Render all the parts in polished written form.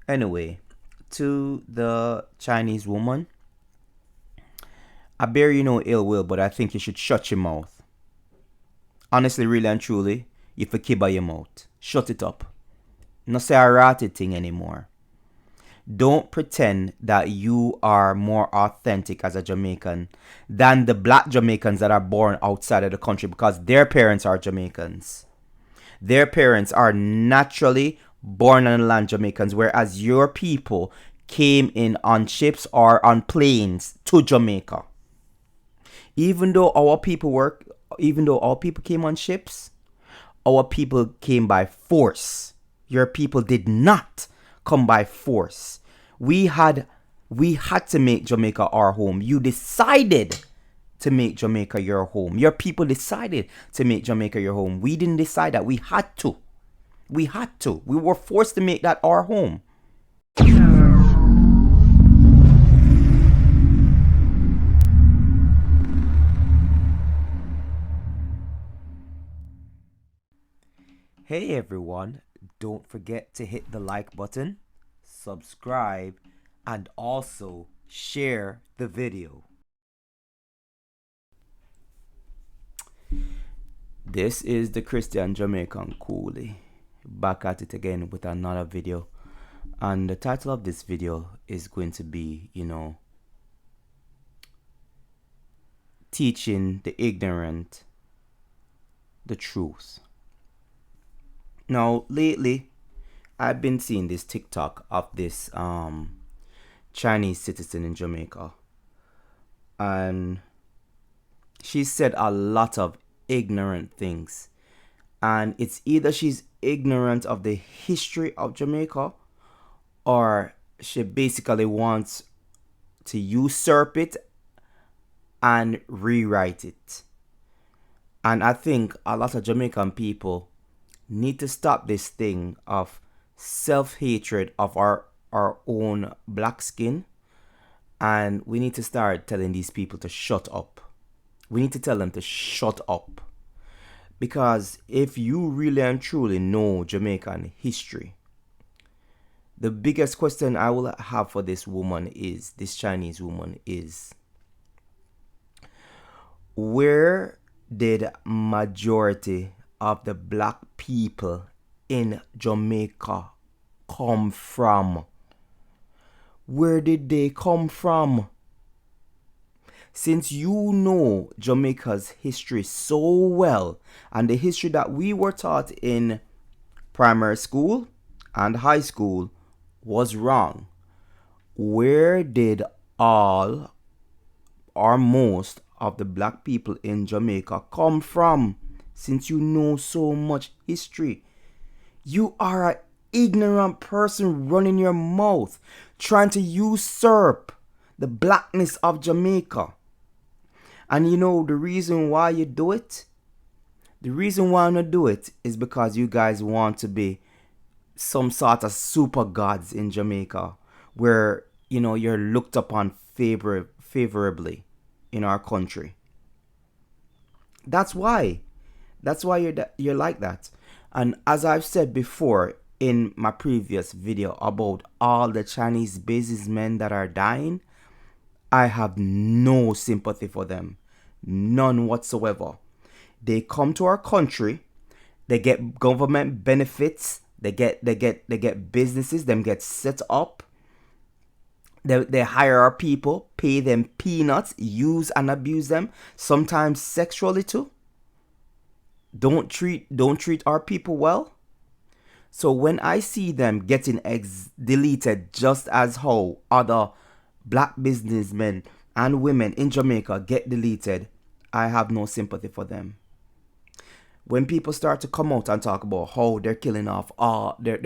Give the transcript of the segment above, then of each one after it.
Anyway, to the Chinese woman, I bear you no ill will, but I think you should shut your mouth. Honestly, really and truly, you for kiba your mouth. Shut it up. No say a ratty thing anymore. Don't pretend that you are more authentic as a Jamaican than the black Jamaicans that are born outside of the country because their parents are Jamaicans. Their parents are naturally born on the land Jamaicans, whereas your people came in on ships or on planes to Jamaica. Even though our people work, even though our people came on ships, our people came by force. Your people did not come by force. We had we had to make Jamaica our home. You decided to make Jamaica your home. Your people decided to make Jamaica your home. We didn't decide that. We had to. We had to. We were forced to make that our home. Hey everyone, don't forget to hit the like button, subscribe, and also share the video. This is the Christian Jamaican Coolie, back at it again with another video. And the title of this video is going to be, teaching the ignorant the truth. Now, lately, I've been seeing this TikTok of this Chinese citizen in Jamaica, and she said a lot of ignorant things. And it's either she's ignorant of the history of Jamaica, or she basically wants to usurp it and rewrite it. And I think a lot of Jamaican people need to stop this thing of self-hatred of our own black skin, and we need to start telling these people to shut up. We need to tell them to shut up, because if you really and truly know Jamaican history, the biggest question I will have for this Chinese woman is, where did majority of the black people in Jamaica come from? Where did they come from? Since you know Jamaica's history so well, and the history that we were taught in primary school and high school was wrong, where did all or most of the black people in Jamaica come from? Since you know so much history, you are an ignorant person running your mouth, trying to usurp the blackness of Jamaica. And you know the reason why you do it? The reason why you do it is because you guys want to be some sort of super gods in Jamaica, where you're looked upon favorably in our country. That's why. That's why you're like that. And as I've said before in my previous video about all the Chinese businessmen that are dying, I have no sympathy for them. None whatsoever. They come to our country, they get government benefits, they get businesses, them get set up. They hire our people, pay them peanuts, use and abuse them, sometimes sexually too. Don't treat our people well. So when I see them getting deleted, just as how other black businessmen and women in Jamaica get deleted, I have no sympathy for them. When people start to come out and talk about how they're killing off all, they're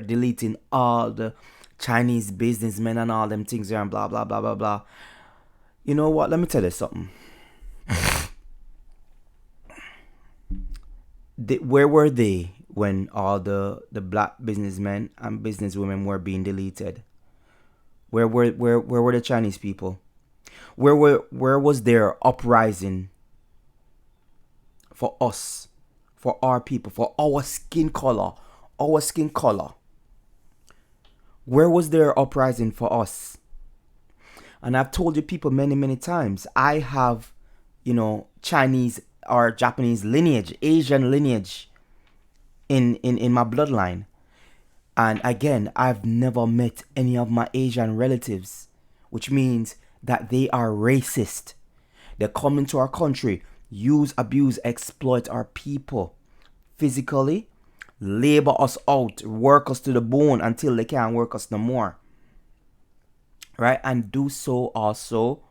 deleting all the Chinese businessmen and all them things there and blah blah blah blah blah. You know what? Let me tell you something. Where were they when all the black businessmen and businesswomen were being deleted? Where were the Chinese people? Where was their uprising for us, for our people, for our skin color, Where was their uprising for us? And I've told you people many, many times, I have, Chinese or Japanese lineage, Asian lineage in my bloodline. And again, I've never met any of my Asian relatives, which means that they are racist. They come into our country, use, abuse, exploit our people physically, labor us out, work us to the bone until they can't work us no more. Right? And do so also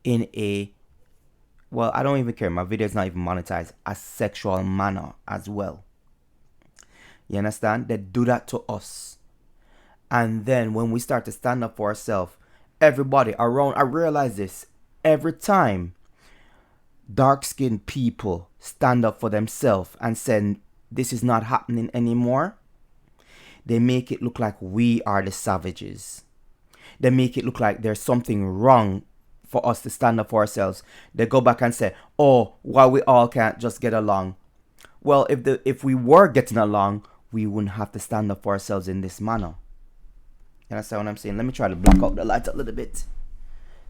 in a, well, I don't even care. My video is not even monetized. A sexual manner as well. You understand? They do that to us. And then when we start to stand up for ourselves, everybody around, I realize this, every time dark-skinned people stand up for themselves and say this is not happening anymore, they make it look like we are the savages. They make it look like there's something wrong for us to stand up for ourselves. They go back and say, oh, why we all can't just get along. Well, if we were getting along, we wouldn't have to stand up for ourselves in this manner. You understand what I'm saying? Let me try to block out the light a little bit.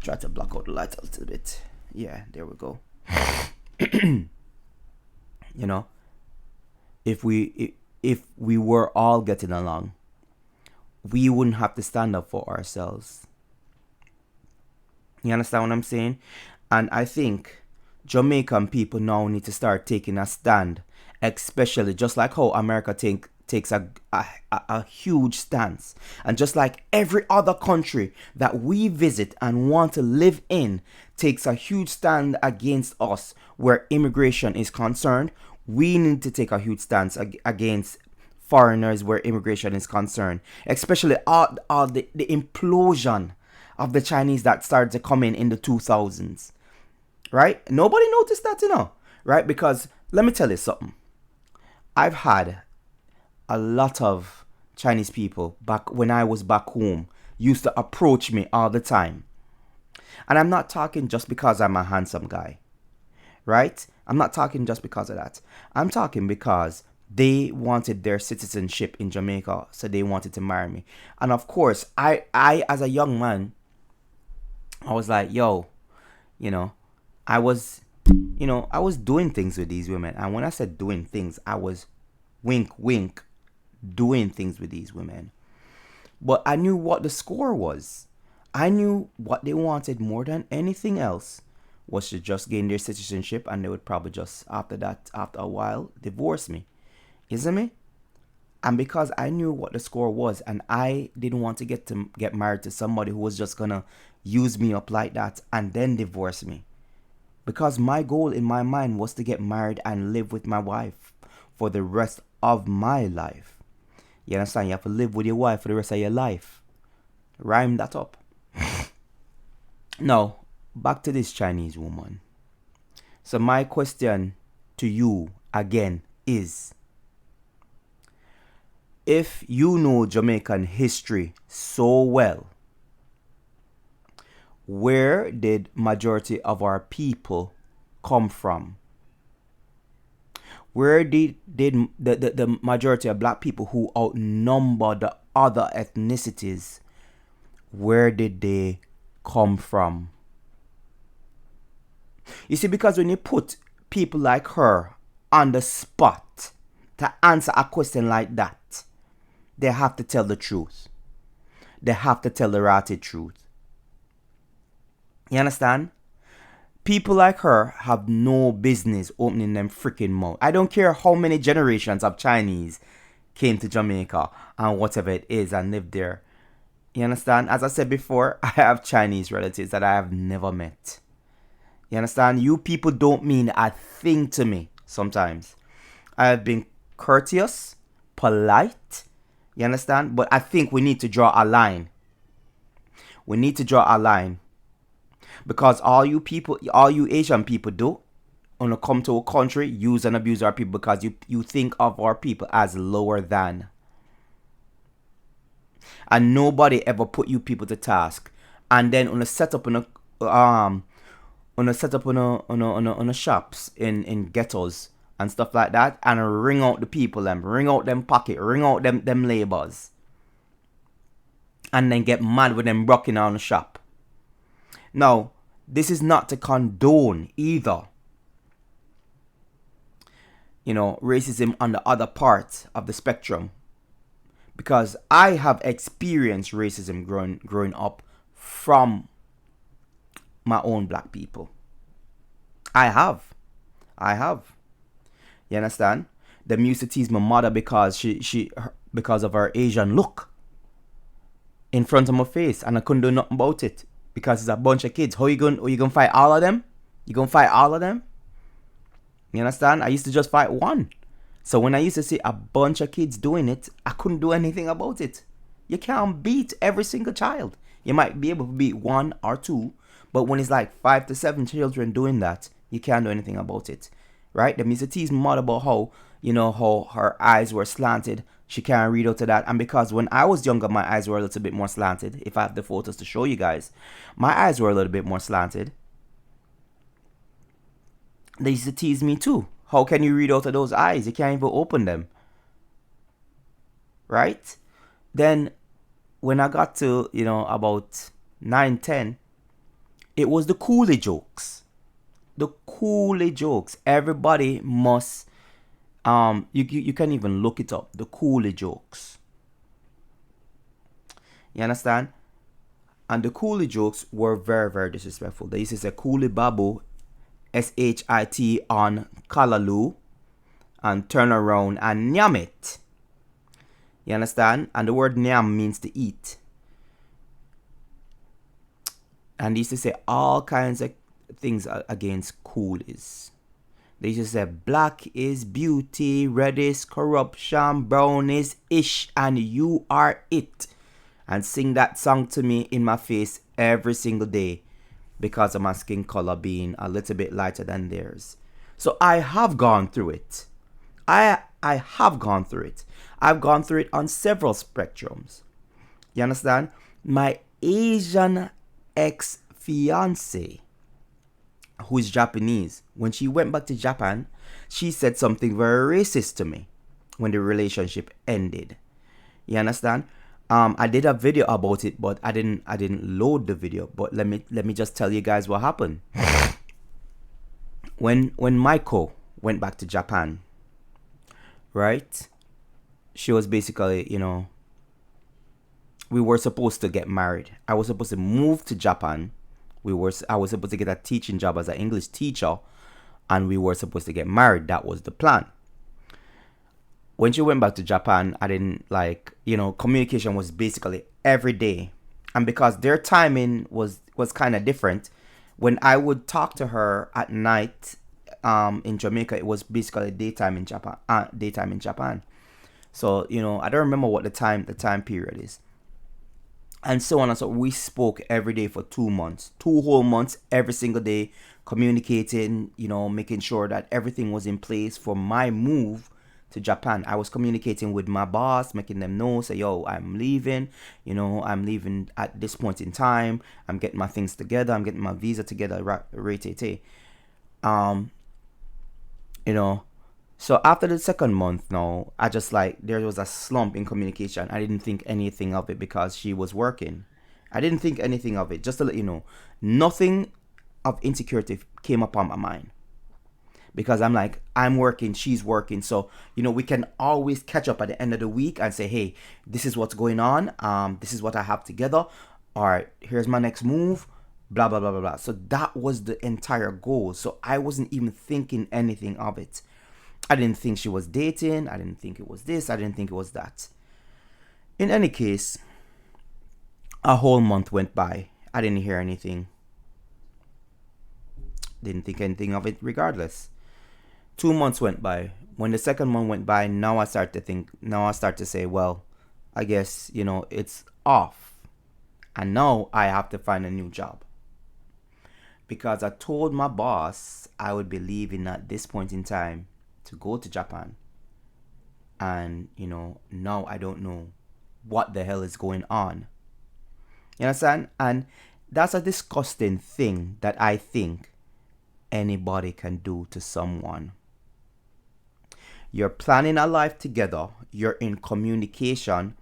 Try to block out the light a little bit. Yeah, there we go. If we were all getting along, we wouldn't have to stand up for ourselves. You understand what I'm saying? And I think Jamaican people now need to start taking a stand, especially just like how America takes a huge stance. And just like every other country that we visit and want to live in takes a huge stand against us where immigration is concerned, we need to take a huge stance against foreigners where immigration is concerned. Especially all the implosion of the Chinese that started to come in the 2000s. Right? Nobody noticed that, right? Because let me tell you something. I've had a lot of Chinese people back when I was back home used to approach me all the time. And I'm not talking just because I'm a handsome guy, right? I'm not talking just because of that. I'm talking because they wanted their citizenship in Jamaica, so they wanted to marry me. And of course, I as a young man, I was like, yo, I was doing things with these women. And when I said doing things, I was wink, wink, doing things with these women. But I knew what the score was. I knew what they wanted more than anything else was to just gain their citizenship, and they would probably just, after a while, divorce me. Isn't me? And because I knew what the score was, and I didn't want to get married to somebody who was just gonna use me up like that and then divorce me. Because my goal in my mind was to get married and live with my wife for the rest of my life. You understand? You have to live with your wife for the rest of your life. Rhyme that up. Now, back to this Chinese woman. So my question to you again is, if you know Jamaican history so well, where did majority of our people come from? Where did the majority of black people who outnumber the other ethnicities, where did they come from? You see, because when you put people like her on the spot to answer a question like that, they have to tell the truth. They have to tell the rotted truth. You understand? People like her have no business opening them freaking mouth. I don't care how many generations of Chinese came to Jamaica and whatever it is and lived there. You understand? As I said before, I have Chinese relatives that I have never met. You understand? You people don't mean a thing to me sometimes. I have been courteous, polite. You understand? But I think we need to draw a line. We need to draw a line. Because all you Asian people do, when you come to a country, use and abuse our people because you think of our people as lower than. And nobody ever put you people to task. And then on a setup on a shops in ghettos and stuff like that, and ring out the people, ring out them pocket, ring out them labors. and then get mad with them rocking on the shop. Now, this is not to condone either, racism on the other part of the spectrum, because I have experienced racism growing up from my own black people. I have. You understand? Them used to tease my mother because because of her Asian look in front of my face, and I couldn't do nothing about it because it's a bunch of kids. How you gonna fight all of them? You gonna fight all of them? You understand? I used to just fight one. So when I used to see a bunch of kids doing it, I couldn't do anything about it. You can't beat every single child. You might be able to beat one or two, but when it's like 5 to 7 children doing that, you can't do anything about it. Right? The Mr. T's mother about how, how her eyes were slanted. She can't read out of that. And because when I was younger, my eyes were a little bit more slanted. If I have the photos to show you guys, my eyes were a little bit more slanted. They used to tease me too. How can you read out of those eyes? You can't even open them. Right? Then when I got to, about 9, 10, it was the coolie jokes. The coolie jokes. Everybody must, you can even look it up. The coolie jokes. You understand? And the coolie jokes were very, very disrespectful. They used to say coolie babu, SHIT on Kalaloo, and turn around and nyam it. You understand? And the word nyam means to eat. And they used to say all kinds of things against coolies. They used to say black is beauty, red is corruption, brown is ish, and you are it. And sing that song to me in my face every single day because of my skin color being a little bit lighter than theirs. So I have gone through it. I have gone through it. I've gone through it on several spectrums. You understand? My Asian ex-fiance, who is Japanese, when she went back to Japan, she said something very racist to me when the relationship ended. You understand? I did a video about it, but I didn't load the video. But let me just tell you guys what happened. When Maiko went back to Japan, right? She was basically, we were supposed to get married. I was supposed to move to Japan. I was supposed to get a teaching job as an English teacher, and we were supposed to get married. That was the plan. When she went back to Japan, I didn't communication was basically every day. And because their timing was kind of different, when I would talk to her at night in Jamaica, it was basically daytime in Japan. So, I don't remember what the time period is. And so on and so we spoke every day for 2 months, 2 whole months, every single day, communicating, making sure that everything was in place for my move to Japan. I was communicating with my boss, making them know, say, yo, I'm leaving, I'm leaving at this point in time. I'm getting my things together. I'm getting my visa together, So after the second month now, I just there was a slump in communication. I didn't think anything of it because she was working. I didn't think anything of it. Just to let you know, nothing of insecurity came upon my mind. Because I'm working, she's working. So, we can always catch up at the end of the week and say, hey, this is what's going on. This is what I have together. All right, here's my next move. Blah, blah, blah, blah, blah. So that was the entire goal. So I wasn't even thinking anything of it. I didn't think she was dating. I didn't think it was this. I didn't think it was that. In any case, a whole month went by. I didn't hear anything. Didn't think anything of it regardless. 2 months went by. When the second month went by, now I start to say, well, I guess, it's off. And now I have to find a new job. Because I told my boss I would be leaving at this point in time to go to Japan. And, now I don't know what the hell is going on. You understand? And that's a disgusting thing that I think anybody can do to someone. You're planning a life together. You're in communication.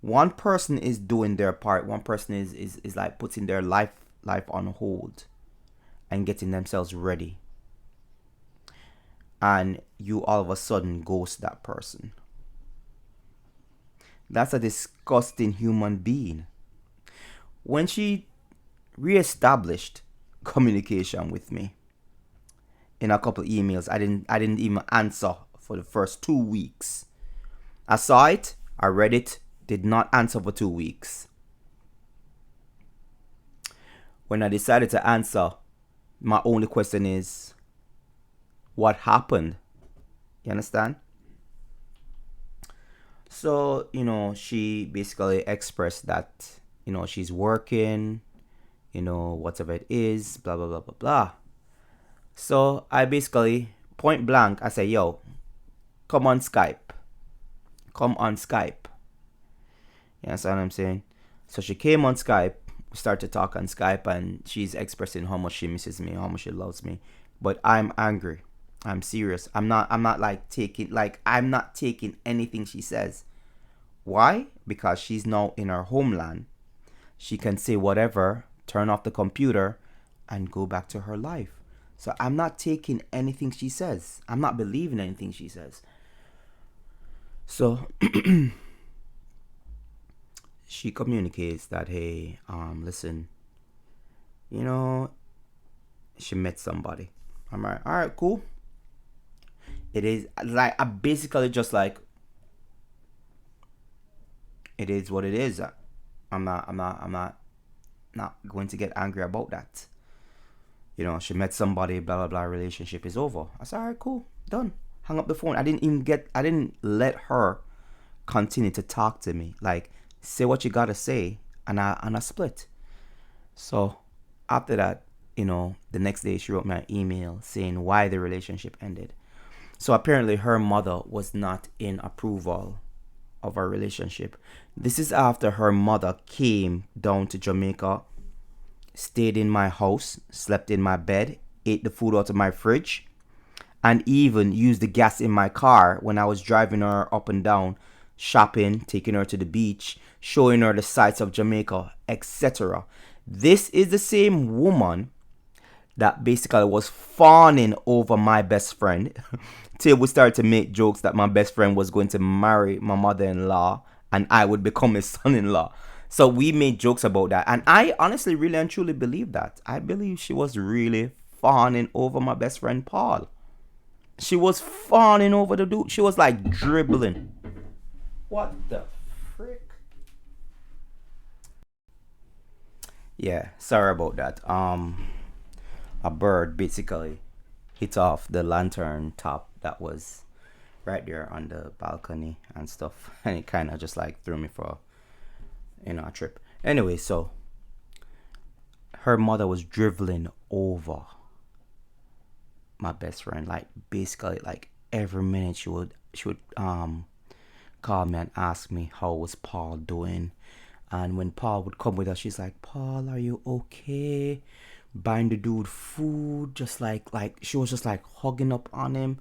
One person is doing their part. One person is like putting their life on hold and getting themselves ready. And you all of a sudden ghost that person. That's a disgusting human being. When she reestablished communication with me in a couple emails, I didn't even answer for the first 2 weeks. I saw it, I read it, did not answer for 2 weeks. When I decided to answer, my only question is, what happened? You understand? So, she basically expressed that, she's working, whatever it is, blah, blah, blah, blah, blah. So I basically, point blank, I say, yo, come on Skype. Come on Skype. You understand what I'm saying? So she came on Skype, we started to talk on Skype, and she's expressing how much she misses me, how much she loves me. But I'm angry. I'm serious. I'm not I'm not taking anything she says. Why? Because she's now in her homeland. She can say whatever, turn off the computer, and go back to her life. So I'm not taking anything she says. I'm not believing anything she says. So she communicates that, hey, listen, she met somebody. I'm like, all right, cool. It is like, I basically just like, it is what it is. I'm not going to get angry about that. She met somebody, blah blah blah, relationship is over. I said, all right, cool, done. Hung up the phone. I didn't let her continue to talk to me. Like, say what you gotta say, and I split. So after that, the next day she wrote me an email saying why the relationship ended. So apparently her mother was not in approval of our relationship. This is after her mother came down to Jamaica, stayed in my house, slept in my bed, ate the food out of my fridge, and even used the gas in my car when I was driving her up and down, shopping, taking her to the beach, showing her the sights of Jamaica, etc. This is the same woman that basically was fawning over my best friend till we started to make jokes that my best friend was going to marry my mother-in-law and I would become his son-in-law. So we made jokes about that. And I honestly, really and truly believe that. I believe she was really fawning over my best friend Paul. She was fawning over the dude. She was like dribbling. What the frick? Yeah, sorry about that. A bird basically hit off the lantern top that was right there on the balcony and stuff, and it kind of just like threw me for a trip. Anyway, so her mother was dribbling over my best friend, like basically like every minute she would call me and ask me how was Paul doing. And when Paul would come with us, she's like, Paul, are you okay? Buying the dude food, just like she was just like hugging up on him.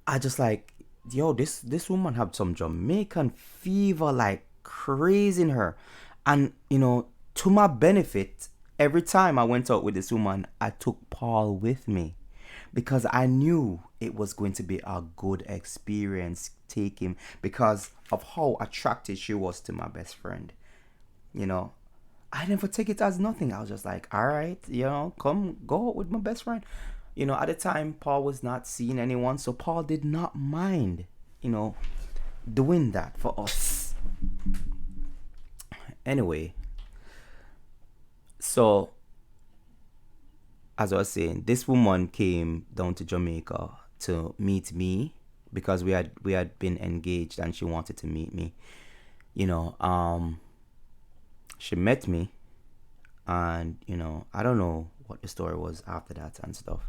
I just like, yo, this woman had some Jamaican fever like crazy in her. And to my benefit, every time I went out with this woman, I took Paul with me because I knew it was going to be a good experience taking, because of how attracted she was to my best friend. I never take it as nothing. I was just like, all right, come go out with my best friend. At the time, Paul was not seeing anyone, so Paul did not mind, doing that for us. Anyway, so as I was saying, this woman came down to Jamaica to meet me because we had been engaged and she wanted to meet me. She met me, and I don't know what the story was after that and stuff.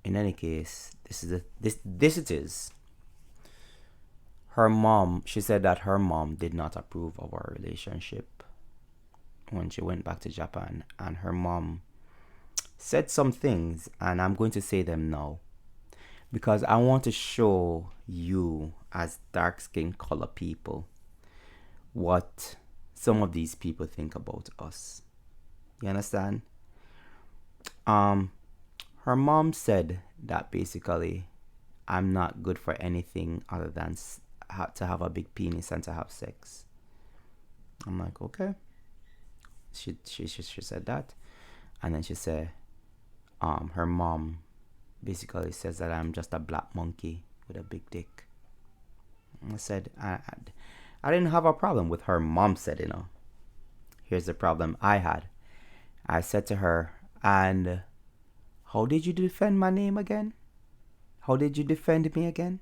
In any case, this it is. Her mom, she said that her mom did not approve of our relationship when she went back to Japan, and her mom said some things, and I'm going to say them now because I want to show you, as dark skin color people, what some of these people think about us. You understand? Um, her mom said that basically I'm not good for anything other than to have a big penis and to have sex. I'm like, okay. She said that, and then she said, her mom basically says that I'm just a black monkey with a big dick. I said, I didn't have a problem with her mom said, Here's the problem I had. I said to her, and how did you defend my name again? How did you defend me again?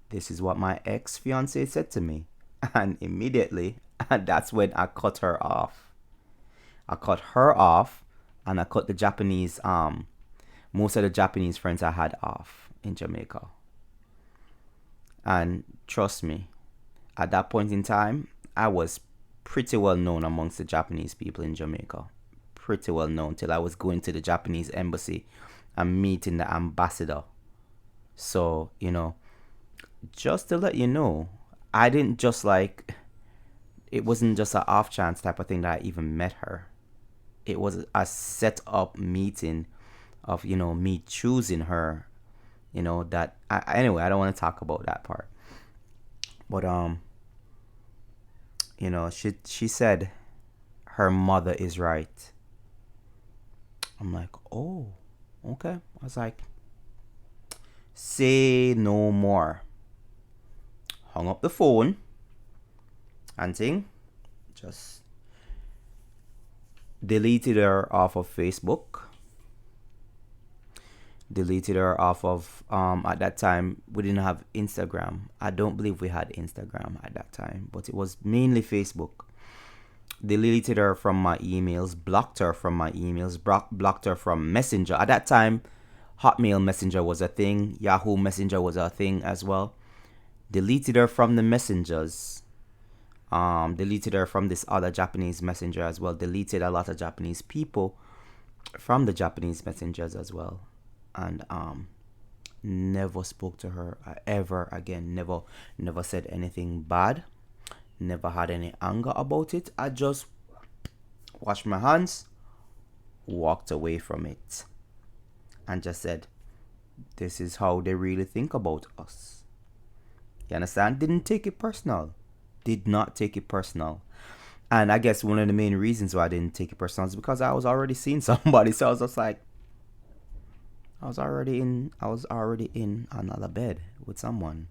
This is what my ex-fiance said to me. And immediately, that's when I cut her off. I cut her off, and I cut the Japanese, most of the Japanese friends I had off in Jamaica. And trust me, at that point in time, I was pretty well known amongst the Japanese people in Jamaica. Pretty well known till I was going to the Japanese embassy and meeting the ambassador. So, just to let you know, I didn't just it wasn't just an off chance type of thing that I even met her. It was a set up meeting of, me choosing her, that anyway, I don't want to talk about that part. But she said her mother is right. I'm like, oh, okay. I was like, say no more. Hung up the phone and just deleted her off of Facebook. Deleted her off of at that time we didn't have Instagram. I don't believe we had Instagram at that time, but it was mainly Facebook. Deleted her from my emails, blocked her from my emails, blocked her from Messenger. At that time, Hotmail Messenger was a thing, Yahoo Messenger was a thing as well. Deleted her from the messengers. Deleted her from this other Japanese messenger as well. Deleted a lot of Japanese people from the Japanese messengers as well. And never spoke to her ever again. Never said anything bad. Never had any anger about it. I just washed my hands, walked away from it, and just said, this is how they really think about us. You understand? Didn't take it personal. Did not take it personal. And I guess one of the main reasons why I didn't take it personal is because I was already seeing somebody. So I was just like, I was already in another bed with someone.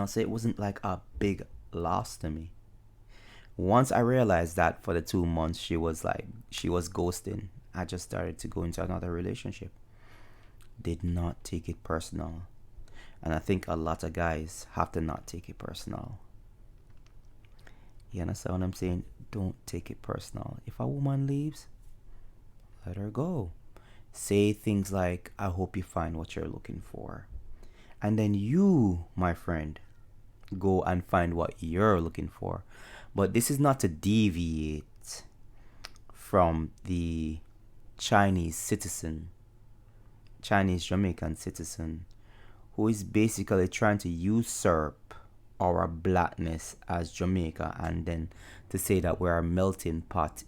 So it wasn't like a big loss to me. Once I realized that for the 2 months she was ghosting, I just started to go into another relationship. Did not take it personal. And I think a lot of guys have to not take it personal. You understand what I'm saying? Don't take it personal. If a woman leaves, let her go. Say things like, I hope you find what you're looking for. And then you, my friend, go and find what you're looking for. But this is not to deviate from the Chinese Jamaican citizen, who is basically trying to usurp our blackness as Jamaica, and then to say that we're a melting pot,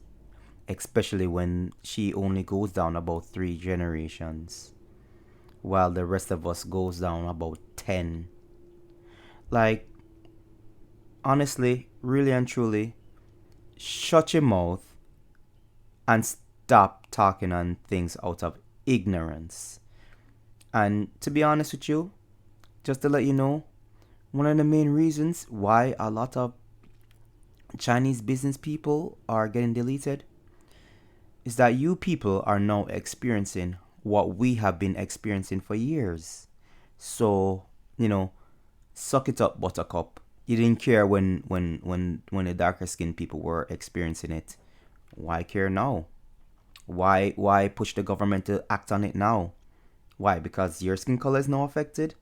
especially when she only goes down about 3 generations, while the rest of us goes down about 10. Like, honestly, really and truly, shut your mouth and stop talking on things out of ignorance. And to be honest with you, just to let you know, one of the main reasons why a lot of Chinese business people are getting deleted is that you people are now experiencing what we have been experiencing for years. So, suck it up, buttercup. You didn't care when the darker skinned people were experiencing it. Why care now? Why push the government to act on it now? Why? Because your skin color is now affected?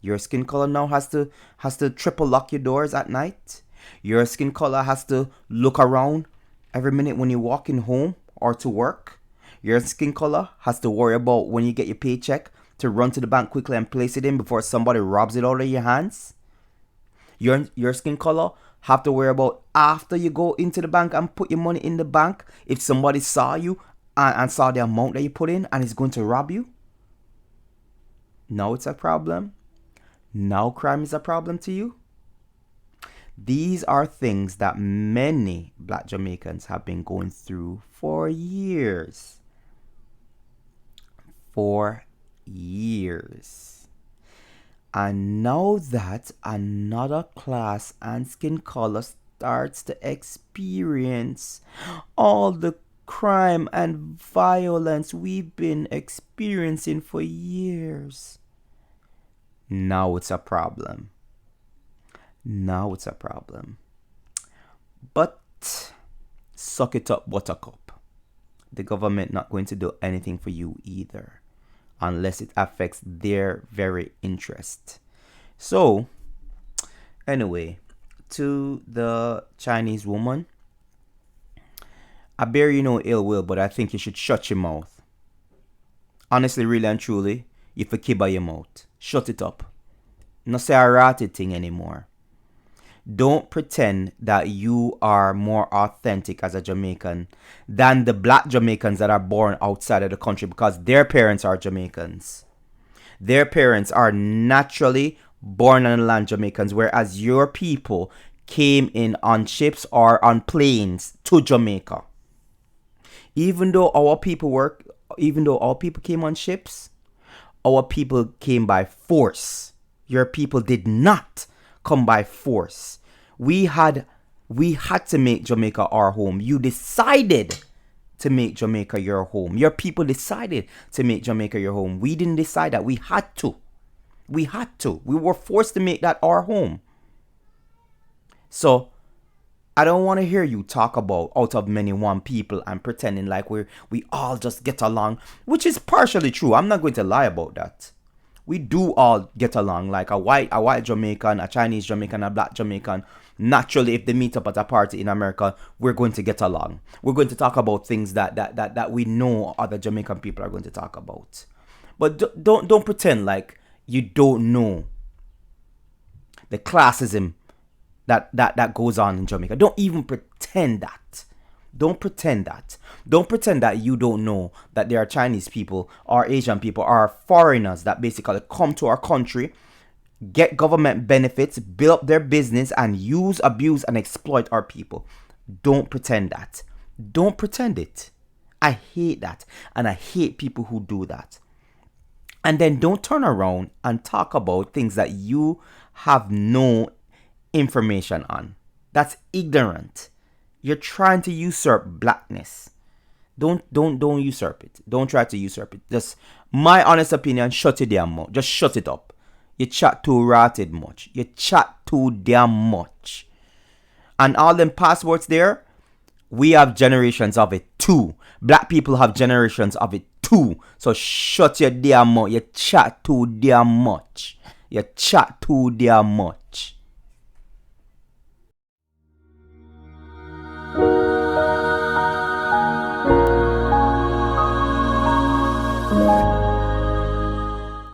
Your skin color now has to triple lock your doors at night? Your skin color has to look around every minute when you're walking home or to work? Your skin color has to worry about when you get your paycheck to run to the bank quickly and place it in before somebody robs it out of your hands. Your skin color have to worry about after you go into the bank and put your money in the bank, if somebody saw you and saw the amount that you put in and is going to rob you. Now it's a problem. Now crime is a problem to you. These are things that many black Jamaicans have been going through for years. For years. And now that another class and skin color starts to experience all the crime and violence we've been experiencing for years, now it's a problem. Now it's a problem. But suck it up, buttercup. The government not going to do anything for you either, unless it affects their very interest. So, anyway, to the Chinese woman, I bear you no ill will, but I think you should shut your mouth. Honestly, really and truly, you for kiba your mouth. Shut it up. No say a rotted thing anymore. Don't pretend that you are more authentic as a Jamaican than the black Jamaicans that are born outside of the country, because their parents are Jamaicans. Their parents are naturally born on the land Jamaicans, whereas your people came in on ships or on planes to Jamaica. Even though our people came on ships, our people came by force. Your people did not come by force. We had to make Jamaica our home. You decided to make Jamaica your home. Your people decided to make Jamaica your home. We didn't decide that. We had to. We were forced to make that our home. So I don't want to hear you talk about out of many one people and pretending like we all just get along, which is partially true. I'm not going to lie about that. We do all get along, like a white Jamaican, a Chinese Jamaican, a black Jamaican. Naturally, if they meet up at a party in America, we're going to get along. We're going to talk about things that we know other Jamaican people are going to talk about. But don't pretend like you don't know the classism that goes on in Jamaica. Don't even pretend that. Don't pretend that. Don't pretend that you don't know that there are Chinese people or Asian people or foreigners that basically come to our country, get government benefits, build up their business, and use, abuse, and exploit our people. Don't pretend that. Don't pretend it. I hate that. And I hate people who do that. And then don't turn around and talk about things that you have no information on. That's ignorant. You're trying to usurp blackness. Don't usurp it. Don't try to usurp it. Just my honest opinion, shut your damn mouth. Just shut it up. You chat too rotted much. You chat too damn much. And all them passports there, we have generations of it too. Black people have generations of it too. So shut your damn mouth. You chat too damn much. You chat too damn much.